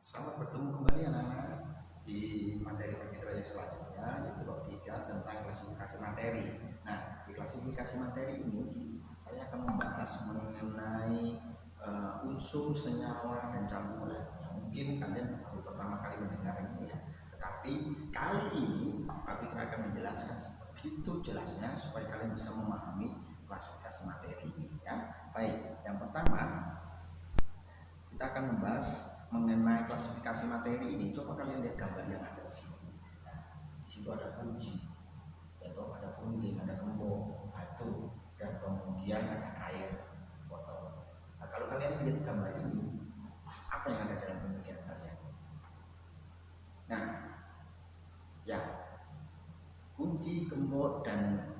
Selamat bertemu kembali anak-anak di materi Mitra yang selanjutnya, yaitu bab 3 tentang klasifikasi materi. Nah, di klasifikasi materi ini saya akan membahas mengenai unsur, senyawa, dan campuran. Yang mungkin kalian baru pertama kali mendengar ini ya. Tetapi kali ini Pak Fitra akan menjelaskan sebegitu jelasnya supaya kalian bisa memahami klasifikasi materi ini ya. Baik, yang pertama kita akan membahas mengenai klasifikasi materi ini. Coba kalian lihat gambar yang ada di sini. Nah, di situ ada kunci, atau ada gunting, ada gembok, batu, dan kemudian ada air, botol. Nah, kalau kalian lihat gambar ini, apa yang ada dalam pemikiran kalian? Nah, ya, kunci, gembok, dan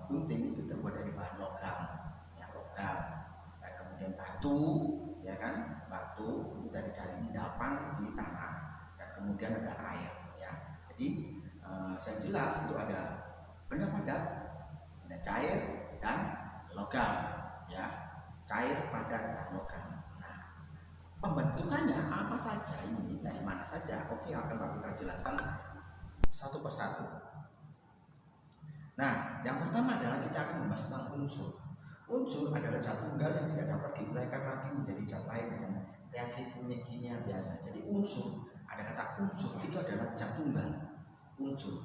gunting itu terbuat dari bahan logam, ya logam. Nah, kemudian batu, ya kan, batu itu dari endapan di tanah, dan kemudian ada air ya. Jadi saya jelas itu ada benda padat, ada cair, dan logam ya, cair, padat, dan logam. Nah, pembentukannya apa saja ini, dari mana saja? Oke, akan Pak jelaskan satu persatu. Nah, yang pertama adalah kita akan membahas tentang unsur. Unsur adalah zat tunggal yang tidak dapat diuraikan lagi menjadi zat lain dengan reaksi kimia biasa. Jadi unsur, ada kata unsur itu adalah zat tunggal. Unsur,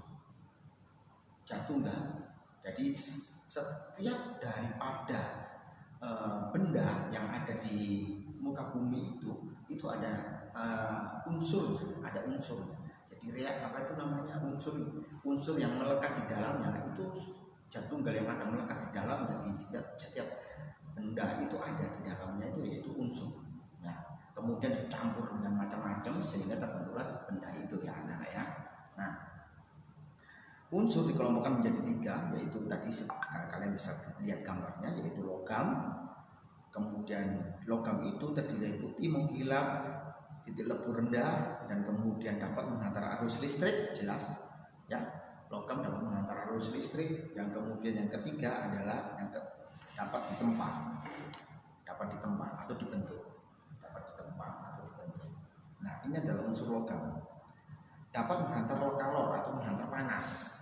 zat tunggal. Jadi setiap daripada benda yang ada di muka bumi itu ada unsur, ada unsurnya. Jadi apa itu namanya unsur yang melekat di dalamnya itu zat tunggal yang ada melekat di dalamnya. Di setiap benda itu ada di dalamnya itu yaitu unsur. Nah, kemudian dicampur dengan macam-macam sehingga terbentuklah benda itu ya anak ya. Nah, unsur dikelompokkan menjadi 3, yaitu tadi kalian bisa lihat gambarnya, yaitu logam. Kemudian logam itu terdiri dari putih mengkilap, titik lebur rendah, dan kemudian dapat menghantar arus listrik, jelas ya. Logam dapat menghantar arus listrik. Yang kemudian yang ketiga adalah yang dapat ditempa atau dibentuk. Nah, ini adalah unsur logam. Dapat menghantar kalor atau menghantar panas.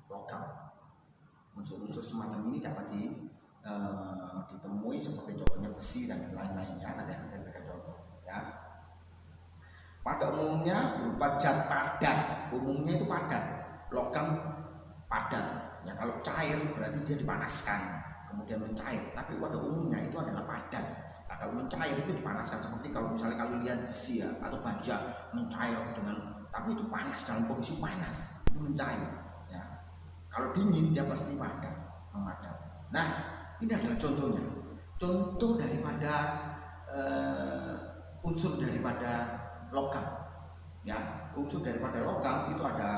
Logam. Unsur-unsur semacam ini dapat ditemui seperti contohnya besi dan lain-lainnya. Nanti akan saya berikan contoh ya. Pada umumnya berupa zat padat. Umumnya itu padat. Logam padat. Ya, kalau cair berarti dia dipanaskan kemudian mencair. Tapi pada umumnya itu adalah padat. Nah, kalau mencair itu dipanaskan, seperti kalau misalnya kalian lihat besi ya atau baja mencair tapi itu panas, dalam kondisi panas itu mencair. Ya. Kalau dingin dia pasti padat, memadat. Nah, ini adalah contohnya. Contoh daripada unsur daripada logam. Ya, unsur daripada logam itu ada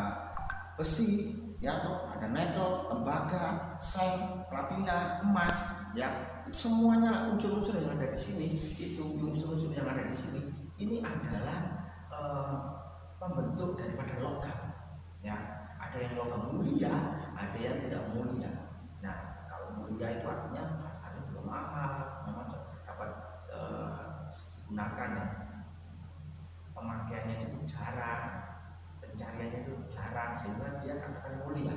besi, ya toh, ada nikel, tembaga, seng, platina, emas, ya. Itu semuanya unsur-unsur yang ada di sini. Itu unsur-unsur yang ada di sini. Ini adalah pembentuk daripada logam. Ya, ada yang logam mulia, ada yang tidak mulia. Nah, kalau mulia itu artinya harganya juga mahal, memang dapat digunakan ya. Pemakaiannya itu jarang, pencariannya itu jarang, sehingga dia katakan mulia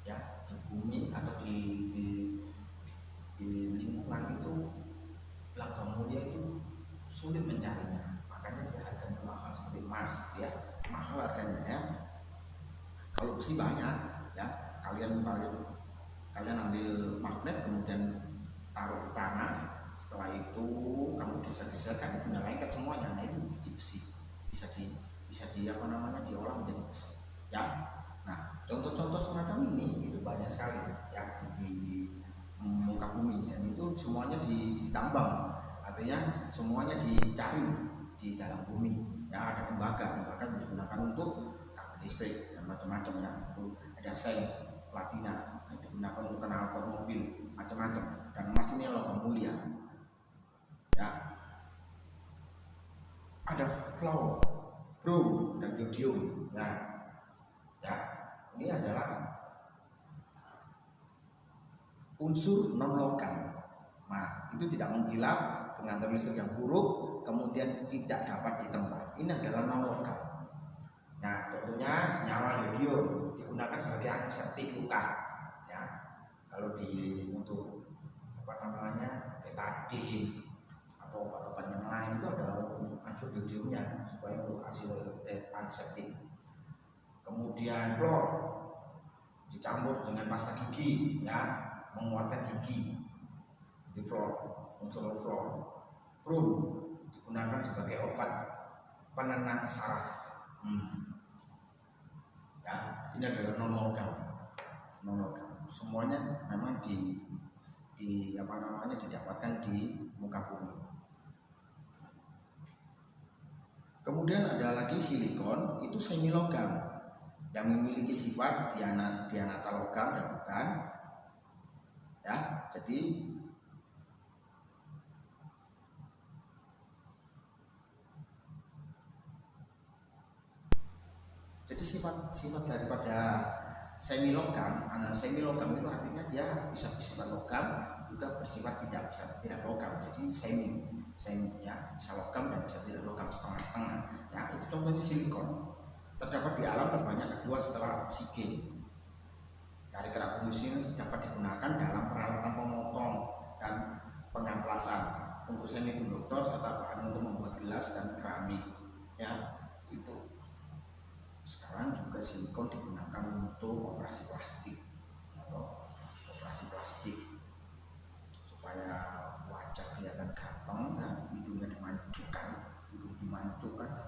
ya. Di bumi atau di lingkungan itu logam mulia itu sulit mencarinya, makanya dia harganya mahal. Seperti emas ya, mahal harganya ya. Kalau besi banyak ya, kalian ambil magnet kemudian taruh di tanah, setelah itu kamu geser-geser kan punya lengket semuanya. Nah, itu biji besi bisa diolah menjadi besi ya. Nah, contoh-contoh semacam ini itu banyak sekali ya di muka bumi, dan itu semuanya ditambang, artinya semuanya dicari di dalam bumi ya. Ada tembaga digunakan untuk kabel listrik dan macam-macam ya. Itu ada seng, platina, digunakan untuk knalpot mobil, macam-macam. Dan emas ini logam mulia ya. Ada flow, brom, dan yodium. Nah, ya, ini adalah unsur non logam. Nah, itu tidak mengkilap, penghantar listrik yang buruk, kemudian tidak dapat ditempa. ini adalah non logam. Nah, contohnya senyawa yodium digunakan sebagai antiseptik luka. Ya, kalau untuk betadine atau obat-obat yang lain itu ada unsur yodiumnya supaya untuk hasil antiseptik. Kemudian klor dicampur dengan pasta gigi, ya, menguatkan gigi. Di fluor, unsur fluor. Brom digunakan sebagai obat penenang saraf. Ya, ini adalah non logam. Semuanya memang didapatkan di muka bumi. Kemudian ada lagi silikon, itu semi logam yang memiliki sifat dianata logam dan bukan. Ya, jadi sifat daripada semi logam itu artinya dia bisa bersifat logam juga bersifat tidak logam. Jadi semi ya, bisa logam dan bisa tidak logam, setengah-setengah. Ya, itu contohnya silikon. Terdapat di alam terbanyak kedua setelah oksigen. Dari kerak bumi dapat digunakan dalam peralatan pemotong dan pengamplasan, untuk semikonduktor serta bahan untuk membuat gelas dan keramik. Ya, itu. Sekarang juga silikon digunakan untuk operasi plastik supaya wajah kelihatan ganteng, ya, hidung dimajukan,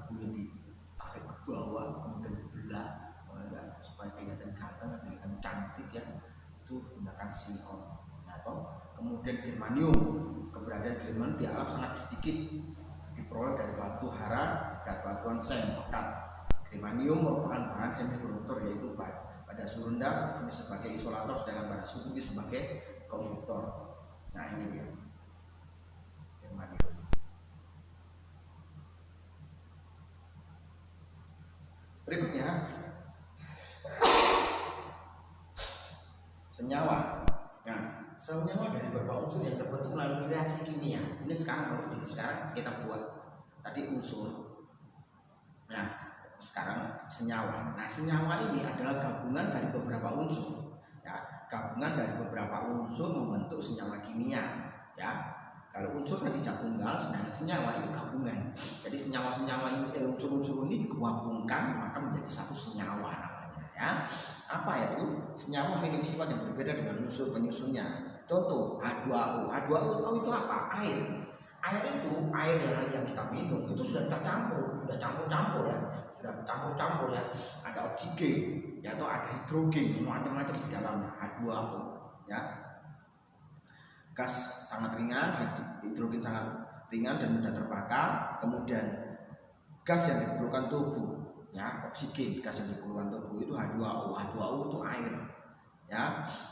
kemudian ditarik ke bawah, kemudian dibelah, ya, supaya kelihatan ganteng, kelihatan cantik, ya, itu menggunakan silikon. Kemudian germanium, keberadaan germanium di alam sangat sedikit diperoleh dari batu hara dan batuan sen pekat. Germanium merupakan bahan semikonduktor, yaitu pada surunda berfungsi sebagai isolator, sedangkan pada suku sebagai konduktor. Nah, ini dia germanium. Berikutnya senyawa. Nah, senyawa dari beberapa unsur yang terbentuk melalui reaksi kimia. Ini sekarang kita buat tadi unsur. Nah, sekarang senyawa. Nah, senyawa ini adalah gabungan dari beberapa unsur. Ya, gabungan dari beberapa unsur membentuk senyawa kimia. Ya, kalau unsur tadi tunggal, sedangkan senyawa itu gabungan. Jadi senyawa-senyawa ini, unsur-unsur ini digabungkan maka menjadi satu senyawa namanya. Ya, apa itu? Senyawa memiliki sifat yang berbeda dengan unsur penyusunnya. Contoh H2O. H2O itu apa? Air. Air itu yang kita minum itu sudah campur ya. Ada oksigen, ya, atau ada hidrogen, macam-macam di dalamnya. H2O, ya. Gas sangat ringan, hidrogen sangat ringan dan mudah terbakar. Kemudian gas yang diperlukan tubuh, ya, oksigen, gas yang diperlukan tubuh itu H2O. H2O itu air, ya.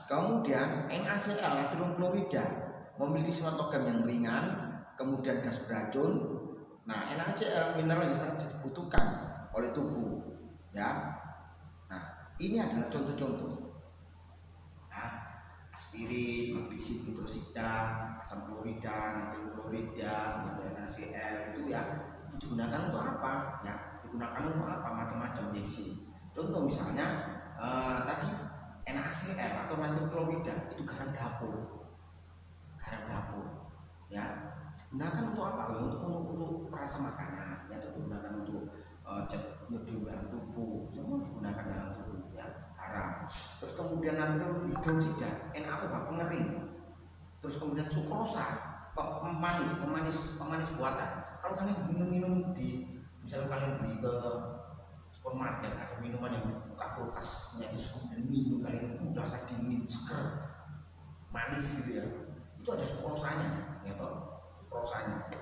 Kemudian NaCl, natrium klorida, memiliki sifat logam yang ringan. Kemudian gas beracun. Nah, NaCl mineral yang sangat dibutuhkan oleh tubuh, ya. Nah, ini adalah contoh-contoh. Nah, aspirin, magnesia hidroksida, asam klorida, natrium klorida, NaCl itu, ya, itu digunakan untuk apa? Ya, digunakan untuk apa? Macam-macam di sini. Contoh misalnya tadi NaCl atau natrium klorida itu garam dapur, ya. Gunakan untuk apa? Untuk perasa makanan, ya, digunakan untuk cat nyuci dalam tubuh, semua digunakan dalam tubuh, ya, garam. Terus kemudian natrium hidroksida, NaO pengering. Terus kemudian sukrosa, pemanis buatan. Kalau kalian minum misalnya kalian beli ke supermarket, ada minuman yang buka kulkasnya itu, kemudian minum, kalian rasa dingin, seger, manis gitu, ya, itu ada sukrosanya, ya,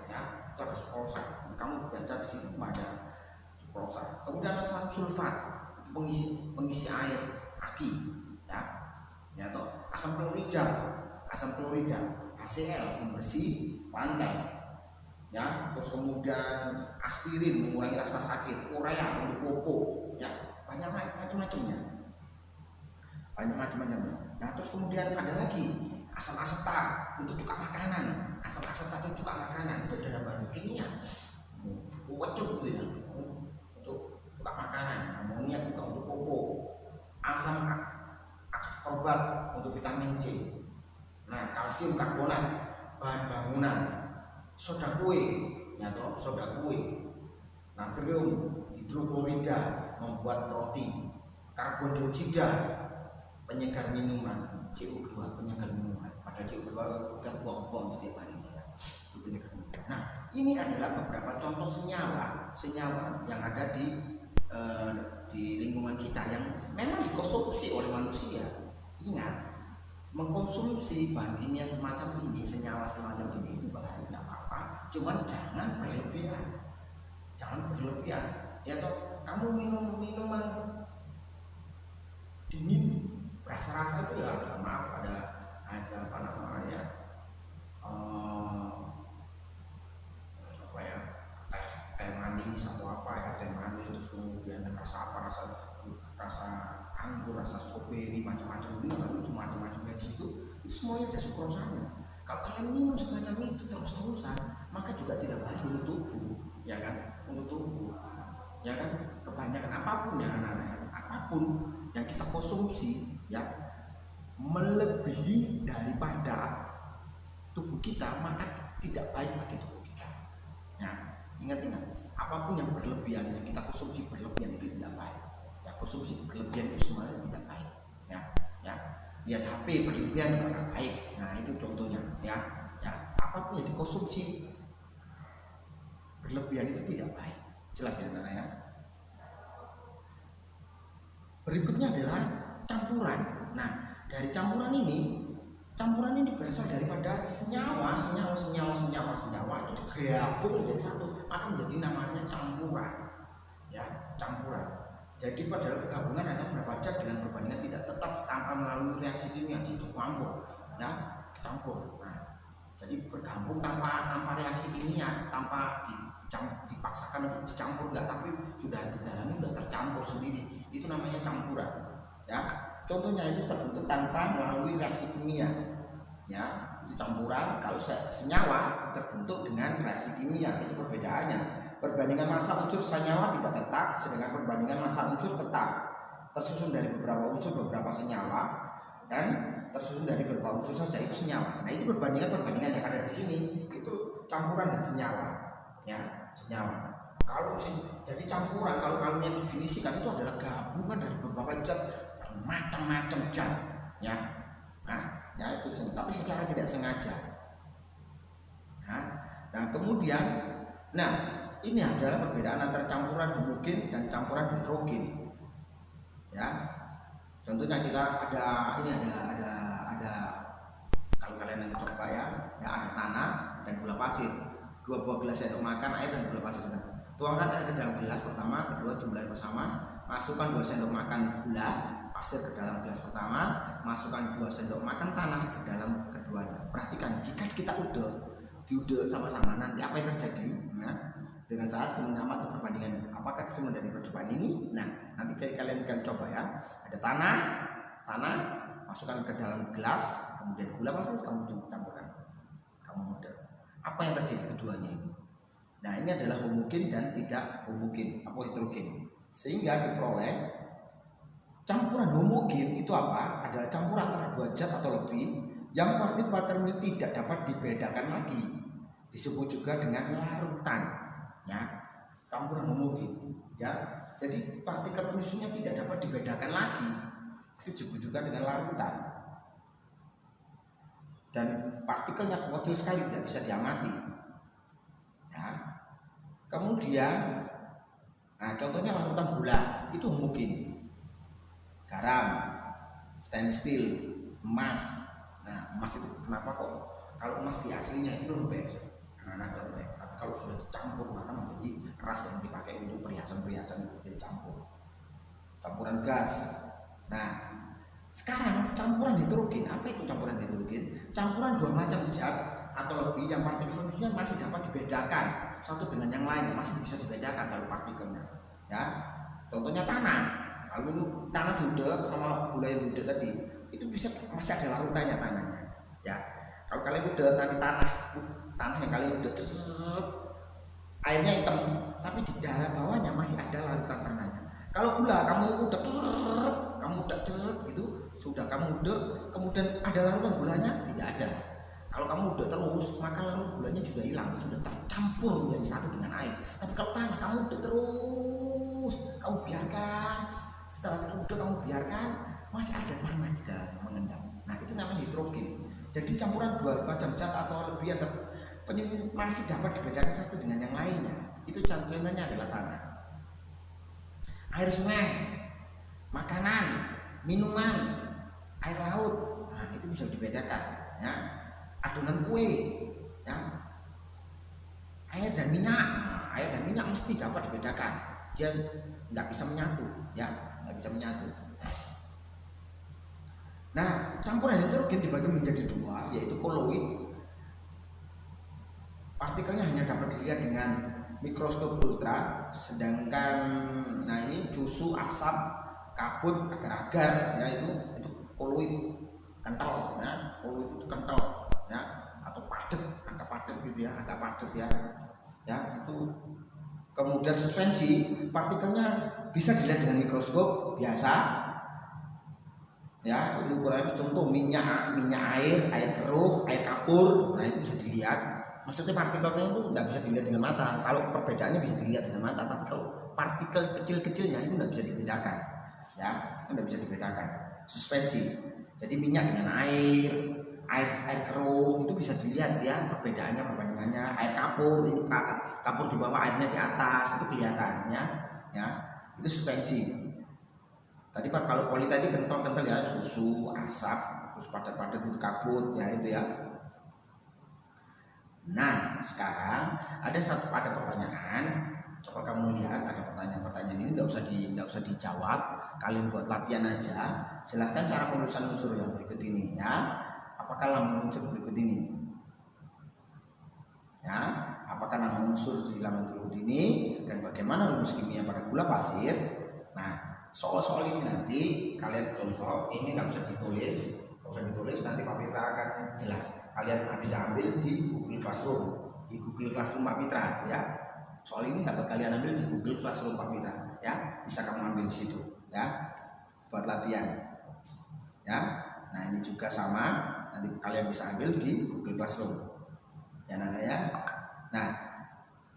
ya, itu ada sukrosa. Kamu baca di situ ada sukrosa. Kemudian ada asam sulfat, pengisi air, aki, ya, asam klorida, HCl, pembersih pantai, ya. Terus kemudian aspirin, mengurangi rasa sakit, urea untuk popok, ya, banyak macam-macamnya. Nah, terus kemudian ada lagi asam asetat untuk cuka makanan. Asam asetat untuk cuka makanan itu adalah bahan kimia. Wacuk gitu, ya. kalsium karbonat bahan bangunan, soda kue, ya toh, soda kue, natrium hidroklorida membuat roti, karbon dioksida penyegar minuman, CO2 penyegar minuman, pada CO2 kita buang-buang setiap hari ya. Nah, ini adalah beberapa contoh senyawa yang ada di lingkungan kita yang memang dikonsumsi oleh manusia. Ingat, mengkonsumsi bahan kimia semacam ini, senyawa semacam ini itu bahaya, tidak apa-apa, cuman jangan berlebihan, ya toh. Kamu minum minuman dingin rasa-rasa itu ya ada, maaf, ada apa namanya teh manis atau apa ya, teh manis terus kemudian rasa apa, rasa anggur, rasa stroberi, macam-macam itu macam-macam dari situ, itu semuanya ada sukrosanya. Kalau kalian minum semacam itu terus-terusan, maka juga tidak baik untuk tubuh, ya kan, untuk tubuh, ya kan. Kebanyakan apapun ya anak-anak, apapun yang kita konsumsi ya melebihi daripada tubuh kita, maka tidak baik bagi tubuh kita. Ya, ingat-ingat, apapun yang berlebihan, yang kita konsumsi berlebihan itu tidak baik. Ya, konsumsi berlebihan itu semuanya tidak baik. Ya, lihat HP berlebihan juga tidak baik. Nah, itu contohnya. Ya, apapun yang dikonsumsi berlebihan itu tidak baik. Jelas ya, anak-anak ya. Berikutnya adalah campuran. Nah, dari campuran ini berasal daripada senyawa itu digabung menjadi satu, maka menjadi namanya campuran. Ya, campuran. Jadi pada gabungan ada beberapa zat dengan perbandingan tidak tetap tanpa melalui reaksi kimia dicampur, ya, campur. Nah, jadi bergabung tanpa reaksi kimia, tanpa dipaksakan untuk dicampur, enggak, tapi sudah di dalamnya sudah tercampur sendiri. Itu namanya campuran. Ya, contohnya itu terbentuk tanpa melalui reaksi kimia. Ya, itu campuran. Kalau senyawa terbentuk dengan reaksi kimia, itu perbedaannya. Perbandingan massa unsur senyawa tidak tetap, sedangkan perbandingan massa unsur tetap. Tersusun dari beberapa unsur, beberapa senyawa, dan tersusun dari beberapa unsur saja itu senyawa. Nah, itu perbandingan yang ada di sini itu campuran dan senyawa. Ya, senyawa. Jadi campuran, kalau kalian definisikan, itu adalah gabungan dari beberapa zat bermacam-macam zat. Ya, ya itu, tapi secara tidak sengaja. Nah, kemudian, ini adalah perbedaan antara campuran homogen dan campuran heterogen. Ya, contohnya kita ada kalau kalian nanti coba ya ada tanah dan gula pasir. 2 buah gelas sendok makan air dan gula pasir. Tuangkan air ke dalam gelas pertama, kedua jumlahnya bersama. Masukkan 2 sendok makan gula pasir ke dalam gelas pertama, masukkan 2 sendok makan tanah ke dalam keduanya. Perhatikan, jika kita diudah sama-sama, nanti apa yang terjadi? Nah, dengan saat kemudian amati perbandingannya. Apakah kesimpulan dari percobaan ini? Nah, nanti kalian akan coba ya. Ada tanah, masukkan ke dalam gelas, kemudian gula pasir, kamu campurkan, kamu udah. Apa yang terjadi keduanya ini? Nah, ini adalah homogen dan tidak homogen atau heterogen. Sehingga diperoleh campuran homogen itu apa? Adalah campuran antara 2 zat atau lebih yang partikel tidak dapat dibedakan lagi. Disebut juga dengan larutan. Ya, campuran homogen. Ya, jadi partikel penyusunnya tidak dapat dibedakan lagi. Itu disebut juga dengan larutan. Dan partikelnya kecil sekali, tidak bisa diamati. Ya. Kemudian, contohnya larutan gula itu homogen, garam, stainless steel, emas. Nah, emas itu kenapa kok kalau emas di aslinya itu lembek, lembek. Tapi kalau sudah dicampur maka menjadi keras dan dipakai untuk perhiasan-perhiasan itu dicampur. Campuran gas. Nah, sekarang campuran heterogen. Apa itu campuran heterogen? Campuran 2 macam zat atau lebih yang partikelnya masih dapat dibedakan satu dengan yang lain, masih bisa dibedakan kalau partikelnya. Ya, contohnya tanah. Kalau tanah diudah sama gula yang diudah tadi, itu bisa masih ada larutannya tanahnya. Ya, kalau kalian udah nanti tanah yang kalian udah airnya hitam, tapi di dalam bawahnya masih ada larutan tanahnya. Kalau gula kamu udah itu sudah kamu udah, kemudian ada larutan gulanya, tidak ada. Kalau kamu udah terus, maka lalu gulanya juga hilang, sudah tercampur menjadi satu dengan air. Tapi kalau tanah kamu udah terus, kamu biarkan, setelah udah kamu biarkan, masih ada tanah di dalam yang mengendap. Nah itu namanya hidrogen. Jadi campuran dua macam zat atau lebih yang masih dapat dibedakan satu dengan yang lainnya. Itu contohnya adalah tanah, air sungai, makanan, minuman, air laut. Nah itu bisa dibedakan, ya. Adonan kue, ya. Air dan minyak, nah, air dan minyak mesti dapat dibedakan. Dia nggak bisa menyatu, ya, nggak bisa menyatu. Nah, campuran hidrogen dibagi menjadi dua, yaitu koloid. Partikelnya hanya dapat dilihat dengan mikroskop ultra, sedangkan nah ini dusu, asap, kabut, agar-agar, ya itu koloid, kental, ya, koloid itu kental, ya, atau padat, agak padat gitu ya, agak padat ya, ya itu. Kemudian suspensi, partikelnya bisa dilihat dengan mikroskop biasa, ya, ini ukuran contoh minyak air keruh, air kapur, nah itu bisa dilihat. Maksudnya partikelnya itu nggak bisa dilihat dengan mata. Kalau perbedaannya bisa dilihat dengan mata, tapi kalau partikel kecil-kecilnya itu nggak bisa dibedakan, ya, nggak bisa dibedakan. Suspensi, jadi minyak dengan air keruh itu bisa dilihat ya perbedaannya, perbandingannya. Air kapur, ini kapur di bawah, airnya di atas, itu kelihatannya, ya, itu suspensi. Tadi Pak, kalau poli tadi kental-kental ya, susu, asap, terus padat-padat itu kabut, ya itu ya. Nah sekarang ada pertanyaan, coba kamu lihat, ada pertanyaan ini nggak usah dijawab, kalian buat latihan aja. Silahkan cara penulisan unsur yang berikut ini ya. Apakah lambang unsur berikut ini? Ya, apakah nama unsur di lambang berikut ini dan bagaimana rumus kimia pada gula pasir? Nah soal-soal ini nanti kalian contoh, ini nggak usah ditulis, nanti Pak Pitra akan jelas. Kalian bisa ambil di Google Classroom Pak Pitra ya. Soal ini dapat kalian ambil di Google Classroom Pak Pitra ya, bisa kamu ambil di situ ya buat latihan ya. Nah ini juga sama, nanti kalian bisa ambil di Google Classroom ya anak ya. Nah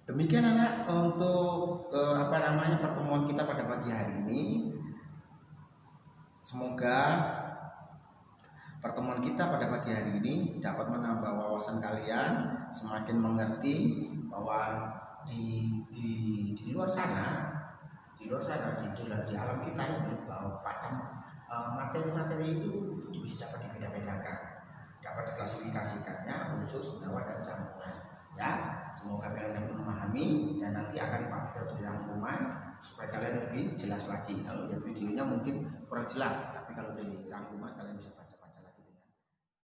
demikian anak untuk pertemuan kita pada pagi hari ini. Semoga pertemuan kita pada pagi hari ini dapat menambah wawasan kalian, semakin mengerti bahwa di luar sana, di alam kita ini, bahwa materi-materi itu bisa dapat dibeda-bedakan, dapat diklasifikasikannya unsur, senyawa dan campuran. Ya, semoga kalian dapat memahami dan nanti akan Pak Peter beri rangkuman supaya kalian lebih jelas lagi. Kalau lihat videonya mungkin kurang jelas, tapi kalau dari rangkuman kalian bisa baca.